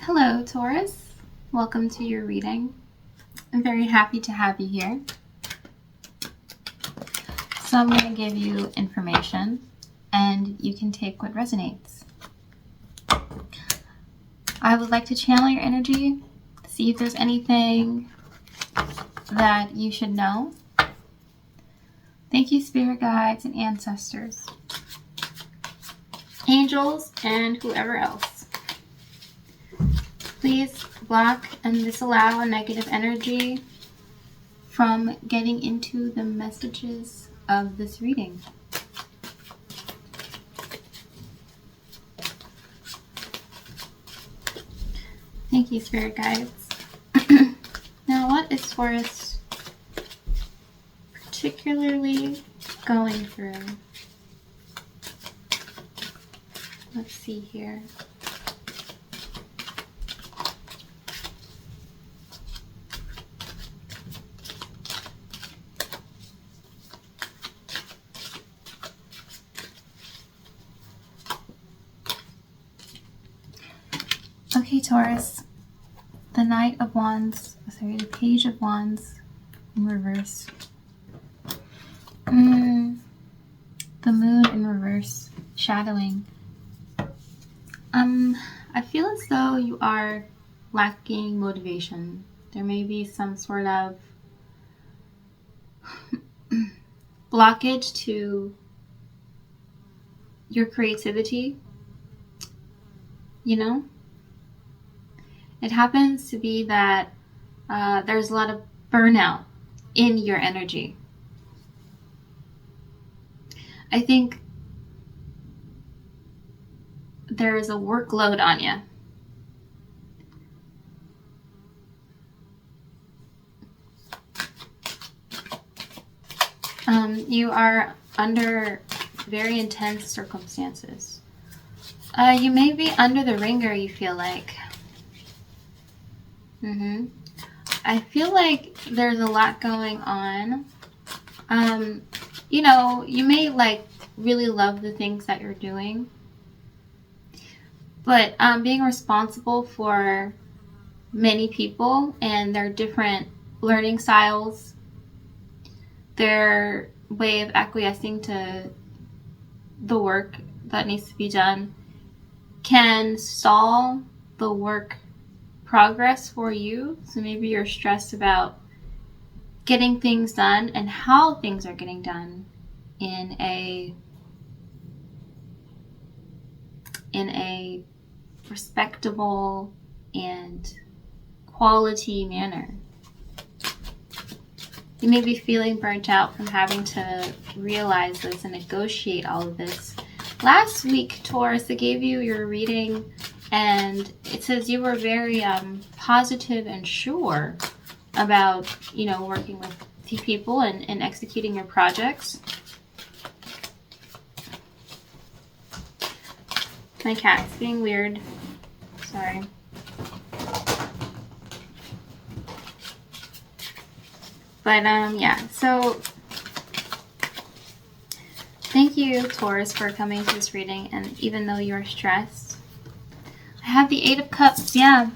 Hello, Taurus. Welcome to your reading. I'm very happy to have you here. So I'm going to give you information and you can take what resonates. I would like to channel your energy, see if there's anything that you should know. Thank you, spirit guides and ancestors, angels, and whoever else. Please block and disallow a negative energy from getting into the messages of this reading. Thank you, spirit guides. Now, what is Taurus particularly going through? Let's see here. Okay, Taurus, the the Page of Wands in reverse. The Moon in reverse, shadowing. I feel as though you are lacking motivation. There may be some sort of blockage to your creativity, It happens to be that there's a lot of burnout in your energy. I think there is a workload on you. You are under very intense circumstances. You may be under the ringer, you feel like. I feel like there's a lot going on. You may really love the things that you're doing, but being responsible for many people and their different learning styles, their way of acquiescing to the work that needs to be done, can stall the work progress for you. So maybe you're stressed about getting things done and how things are getting done in a respectable and quality manner. You may be feeling burnt out from having to realize this and negotiate all of this. Last week, Taurus, I gave you your reading and it says you were very positive and sure about, working with people and executing your projects. My cat's being weird. Sorry. But, so thank you, Taurus, for coming to this reading. And even though you're stressed, I have the 8 of Cups, yeah.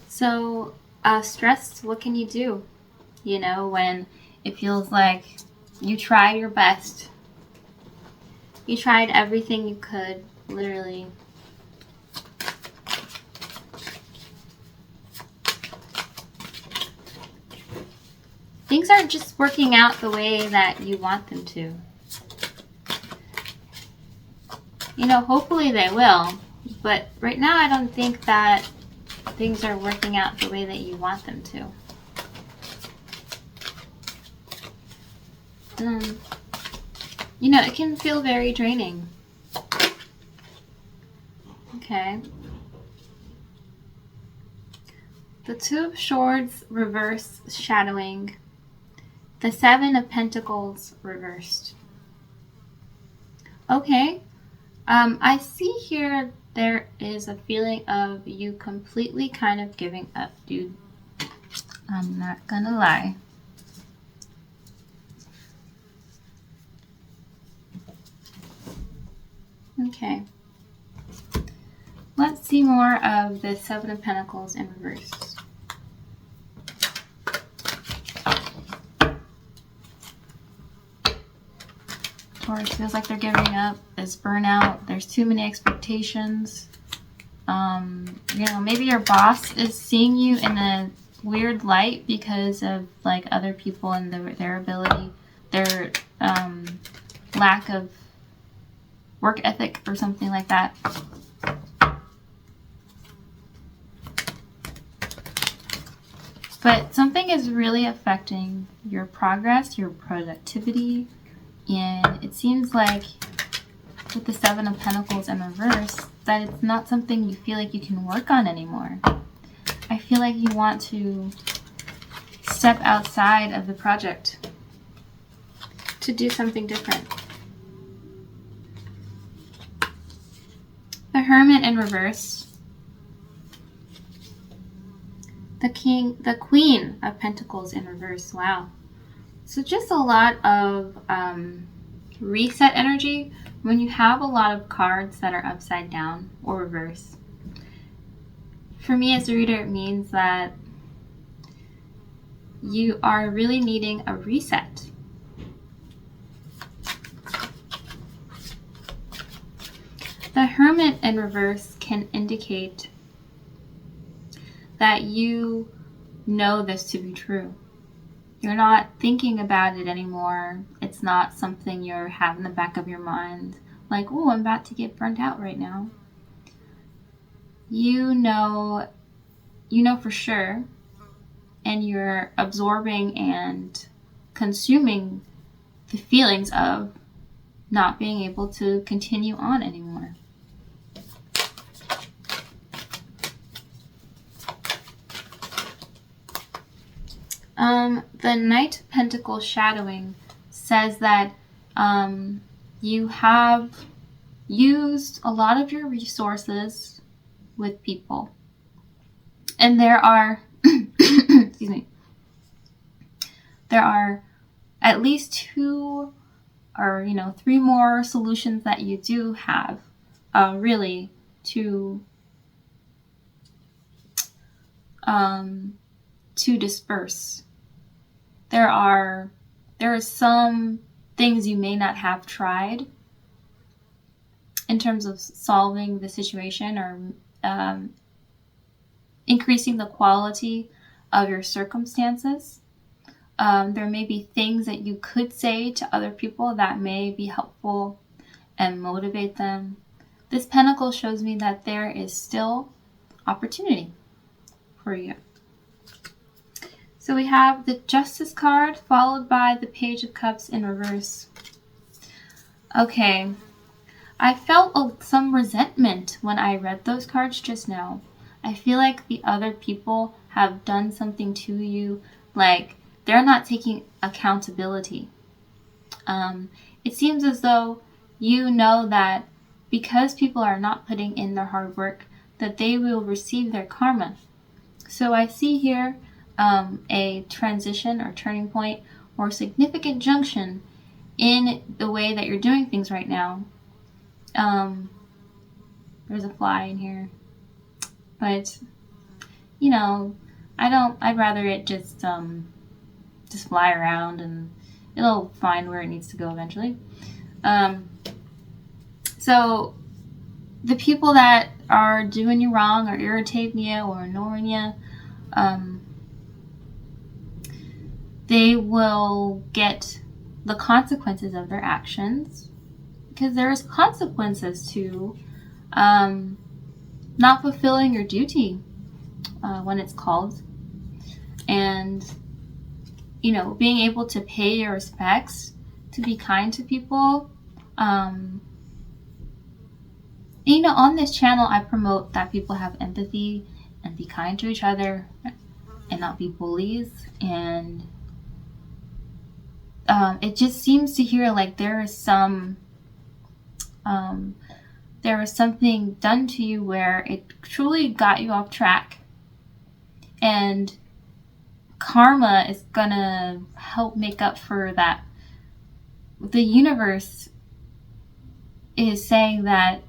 So, stressed, what can you do? When it feels like you tried your best. You tried everything you could, literally. Things aren't just working out the way that you want them to. Hopefully they will. But right now I don't think that things are working out the way that you want them to. It can feel very draining. Okay. The 2 of Swords reverse, shadowing. The 7 of Pentacles reversed. Okay. I see here there is a feeling of you completely kind of giving up, dude. I'm not gonna lie. Okay. Let's see more of the Seven of Pentacles in reverse. Taurus feels like they're giving up. There's burnout. There's too many expectations. Maybe your boss is seeing you in a weird light because of like other people and their ability, their lack of work ethic or something like that. But something is really affecting your progress, your productivity, and it seems like with the Seven of Pentacles in reverse that it's not something you feel like you can work on anymore. I feel like you want to step outside of the project to do something different. The Hermit in reverse. The Queen of Pentacles in reverse. Wow. So just a lot of reset energy when you have a lot of cards that are upside down or reverse. For me as a reader, it means that you are really needing a reset. The Hermit in reverse can indicate that you know this to be true. You're not thinking about it anymore. It's not something you have in the back of your mind. Like, oh, I'm about to get burnt out right now. You know for sure. And you're absorbing and consuming the feelings of not being able to continue on anymore. The Knight of Pentacles shadowing says that you have used a lot of your resources with people. And there are, excuse me, there are at least 2 or, 3 more solutions that you do have really to disperse. There are some things you may not have tried in terms of solving the situation or increasing the quality of your circumstances. There may be things that you could say to other people that may be helpful and motivate them. This Pentacle shows me that there is still opportunity for you. So we have the Justice card followed by the Page of Cups in reverse. Okay, I felt some resentment when I read those cards just now. I feel like the other people have done something to you, like they're not taking accountability. It seems as though you know that because people are not putting in their hard work, that they will receive their karma. So I see here a transition or turning point or significant junction in the way that you're doing things right now. There's a fly in here, but I'd rather it just fly around and it'll find where it needs to go eventually. So the people that are doing you wrong or irritating you or annoying you, they will get the consequences of their actions, because there is consequences to not fulfilling your duty when it's called, and being able to pay your respects, to be kind to people. On this channel I promote that people have empathy and be kind to each other and not be bullies, and it just seems to hear like there is something done to you where it truly got you off track, and karma is gonna help make up for that. The universe is saying that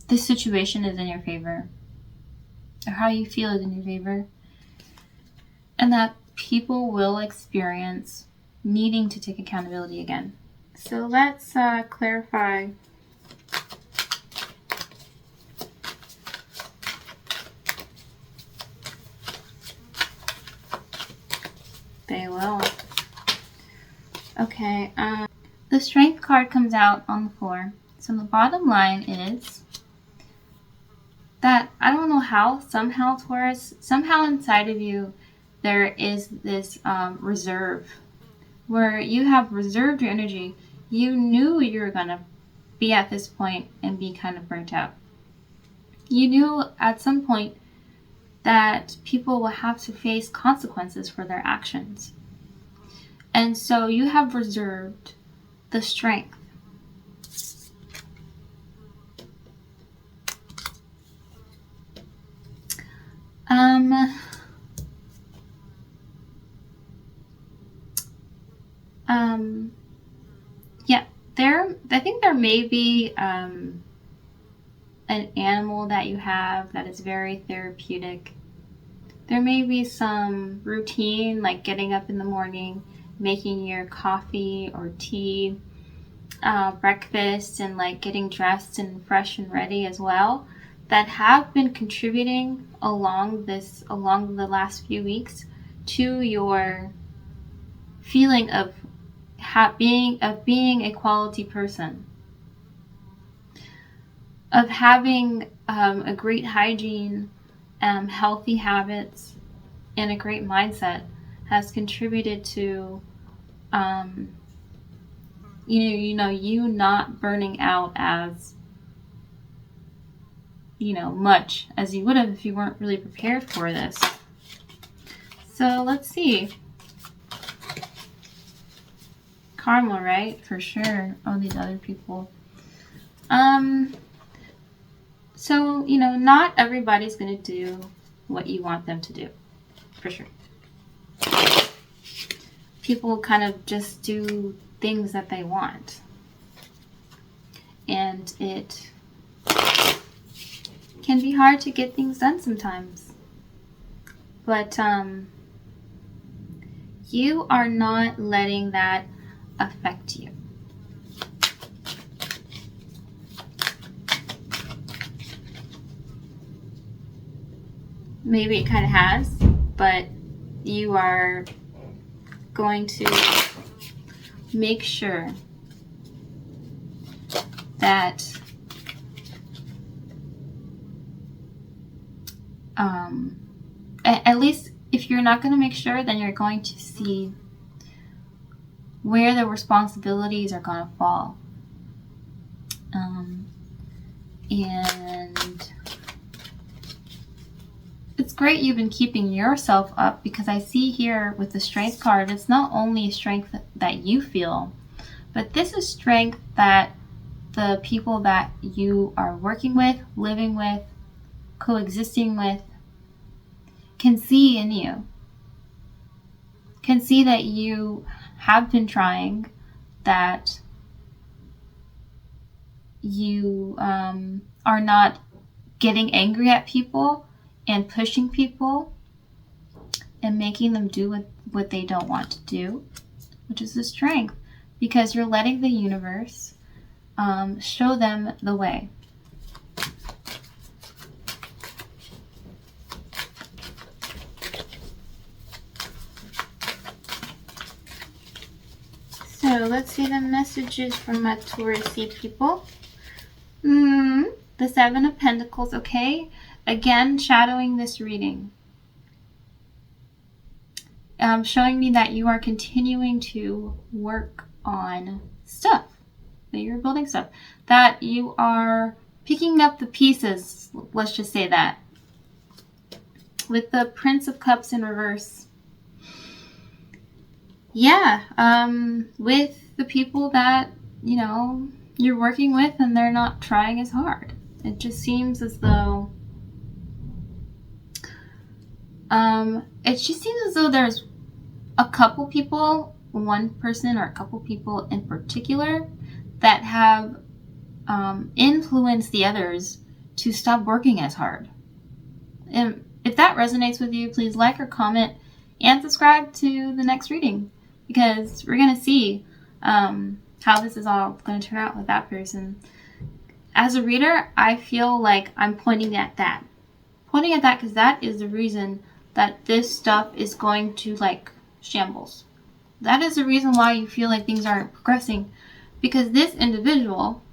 this situation is in your favor, or how you feel is in your favor, and that people will experience needing to take accountability again. So let's clarify. They will. Okay, the Strength card comes out on the floor. So the bottom line is that, I don't know how, somehow, Taurus, somehow inside of you, there is this reserve, where you have reserved your energy. You knew you were going to be at this point and be kind of burnt out. You knew at some point that people will have to face consequences for their actions. And so you have reserved the strength. Yeah, I think there may be an animal that you have that is very therapeutic. There may be some routine, like getting up in the morning, making your coffee or tea, breakfast, and like getting dressed and fresh and ready as well, that have been contributing along the last few weeks to your feeling of being a quality person, of having a great hygiene, healthy habits, and a great mindset has contributed to you not burning out as much as you would have if you weren't really prepared for this. So let's see. Karma, right? For sure. All these other people. So, not everybody's going to do what you want them to do. For sure. People kind of just do things that they want. And it can be hard to get things done sometimes. But you are not letting that affect you. Maybe it kind of has, but you are going to make sure that at least if you're not going to make sure, then you're going to see where the responsibilities are going to fall. And it's great you've been keeping yourself up, because I see here with the Strength card, it's not only strength that you feel, but this is strength that the people that you are working with, living with, coexisting with, can see in you. Can see that you have been trying, that you are not getting angry at people and pushing people and making them do what they don't want to do, which is a strength, because you're letting the universe show them the way. So let's see the messages from my Taurus-y people. The Seven of Pentacles, okay? Again, shadowing this reading. Showing me that you are continuing to work on stuff. That you're building stuff. That you are picking up the pieces, let's just say that. With the Prince of Cups in reverse. Yeah, with the people that, you're working with and they're not trying as hard. It just seems as though, there's a couple people, one person or a couple people in particular, that have influenced the others to stop working as hard. And if that resonates with you, please like or comment and subscribe to the next reading, because we're going to see how this is all going to turn out with that person. As a reader, I feel like I'm pointing at that because that is the reason that this stuff is going to like shambles. That is the reason why you feel like things aren't progressing, because this individual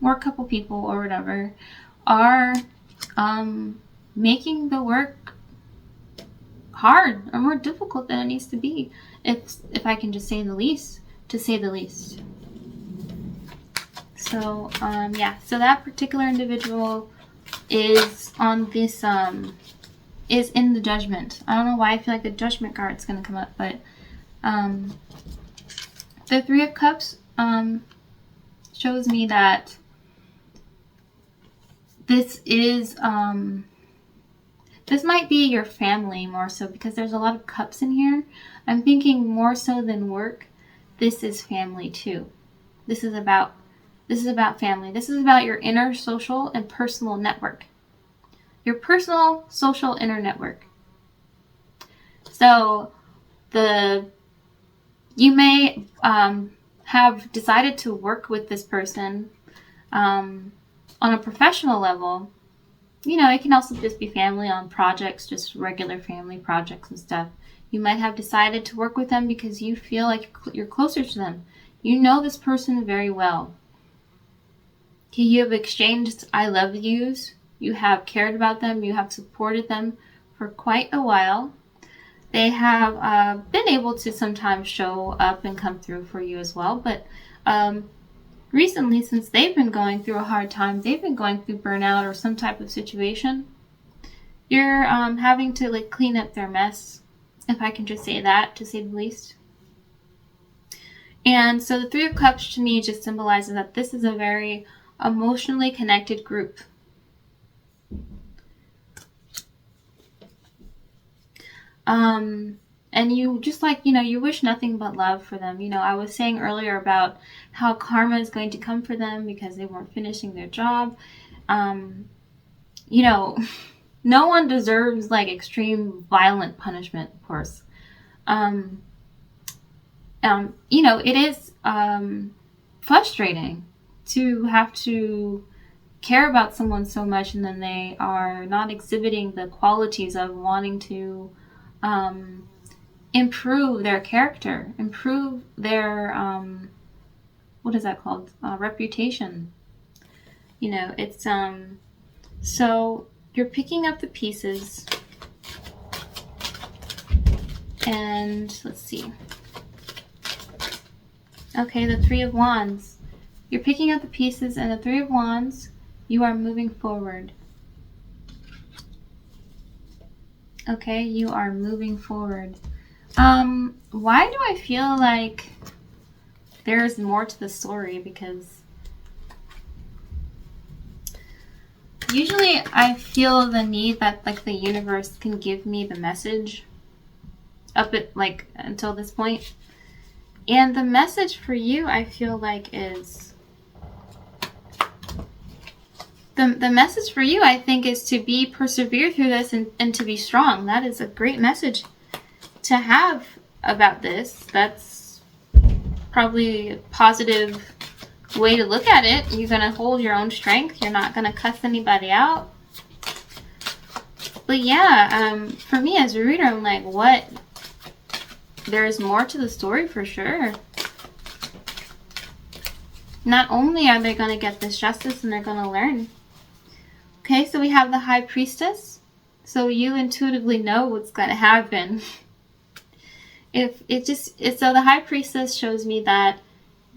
or a couple people or whatever are making the work hard or more difficult than it needs to be, if I can just say the least, to say the least. So yeah, so that particular individual is on this is in the Judgment. I don't know why I feel like the Judgment card is going to come up, but the Three of Cups shows me that this is this might be your family more so, because there's a lot of cups in here. I'm thinking more so than work, this is family too. This is about family. This is about your inner social and personal network. Your personal, social, inner network. So you may have decided to work with this person on a professional level. You know, it can also just be family on projects, just regular family projects and stuff. You might have decided to work with them because you feel like you're closer to them. You know this person very well. Okay, you have exchanged I love yous. You have cared about them. You have supported them for quite a while. They have been able to sometimes show up and come through for you as well. But recently, since they've been going through a hard time, they've been going through burnout or some type of situation, you're having to like clean up their mess, if I can just say that, to say the least. And so the Three of Cups to me just symbolizes that this is a very emotionally connected group. And you just like, you know, you wish nothing but love for them. You know, I was saying earlier about how karma is going to come for them because they weren't finishing their job. You know, no one deserves like extreme violent punishment, of course. You know, it is frustrating to have to care about someone so much and then they are not exhibiting the qualities of wanting to improve their character, improve their what is that called, reputation. You know, it's so you're picking up the pieces, and let's see. Okay, the Three of Wands. You're picking up the pieces, and the Three of Wands, you are moving forward. Okay, you are moving forward. Why do I feel like there's more to the story? Because usually I feel the need that like the universe can give me the message up at like until this point. And the message for you, I feel like, is the message for you, I think, is to be persevere through this and to be strong. That is a great message to have about this. That's probably a positive way to look at it. You're going to hold your own strength. You're not going to cuss anybody out. But yeah, for me as a reader, I'm like, what? There's more to the story for sure. Not only are they going to get this justice and they're going to learn. Okay, so we have the High Priestess. So you intuitively know what's going to happen. So the High Priestess shows me that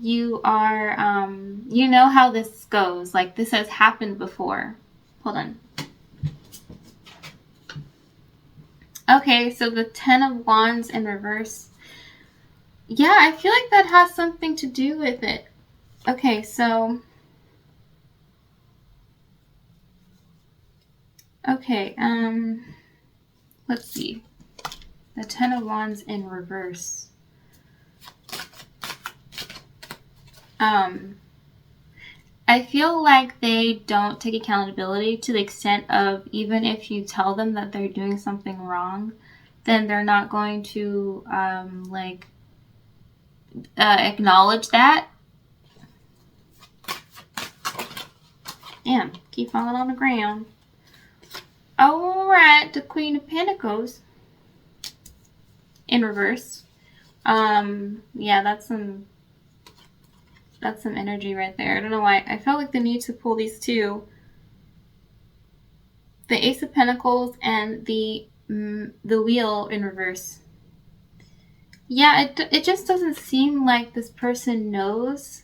you are, you know how this goes. Like, this has happened before. Hold on. Okay, so the Ten of Wands in reverse. Yeah, I feel like that has something to do with it. Okay, so... Okay, let's see. The Ten of Wands in reverse. I feel like they don't take accountability to the extent of, even if you tell them that they're doing something wrong, then they're not going to acknowledge that. Damn, keep falling on the ground. Alright, the Queen of Pentacles in reverse. Yeah, that's some energy right there. I don't know why. I felt like the need to pull these two. The Ace of Pentacles and the Wheel in reverse. Yeah, it just doesn't seem like this person knows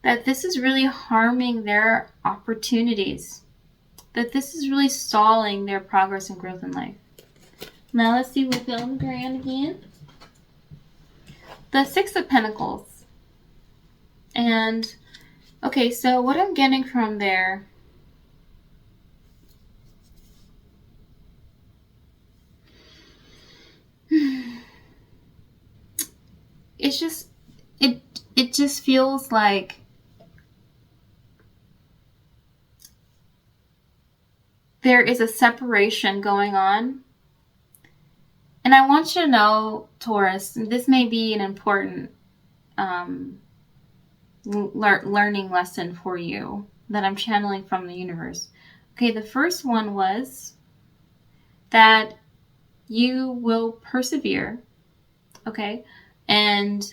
that this is really harming their opportunities. That this is really stalling their progress and growth in life. Now let's see what's on the ground again. The Six of Pentacles. And, okay, so what I'm getting from there, it's just, it just feels like there is a separation going on. And I want you to know, Taurus, this may be an important learning lesson for you that I'm channeling from the universe. Okay, the first one was that you will persevere, okay? And,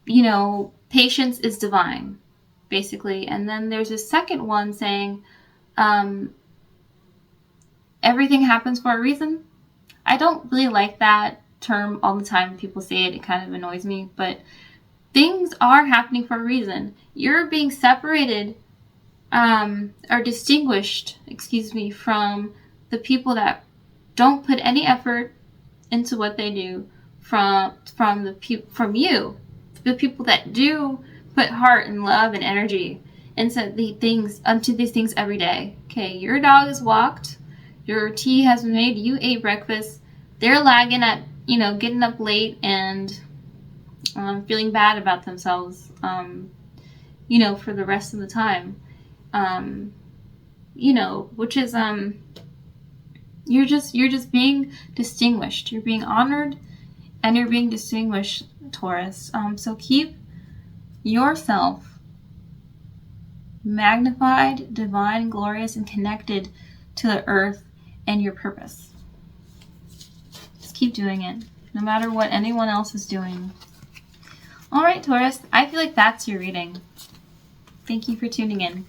you know, patience is divine, basically. And then there's a second one saying, everything happens for a reason. I don't really like that term all the time when people say it. It kind of annoys me, but things are happening for a reason. You're being separated or distinguished, from the people that don't put any effort into what they do from you, the people that do put heart and love and energy into these things every day. Okay, your dog is walked, your tea has been made, you ate breakfast. They're lagging at, getting up late and feeling bad about themselves, for the rest of the time, which is, you're just being distinguished. You're being honored and you're being distinguished, Taurus. So keep yourself magnified, divine, glorious, and connected to the earth and your purpose. Just keep doing it, no matter what anyone else is doing. All right, Taurus, I feel like that's your reading. Thank you for tuning in.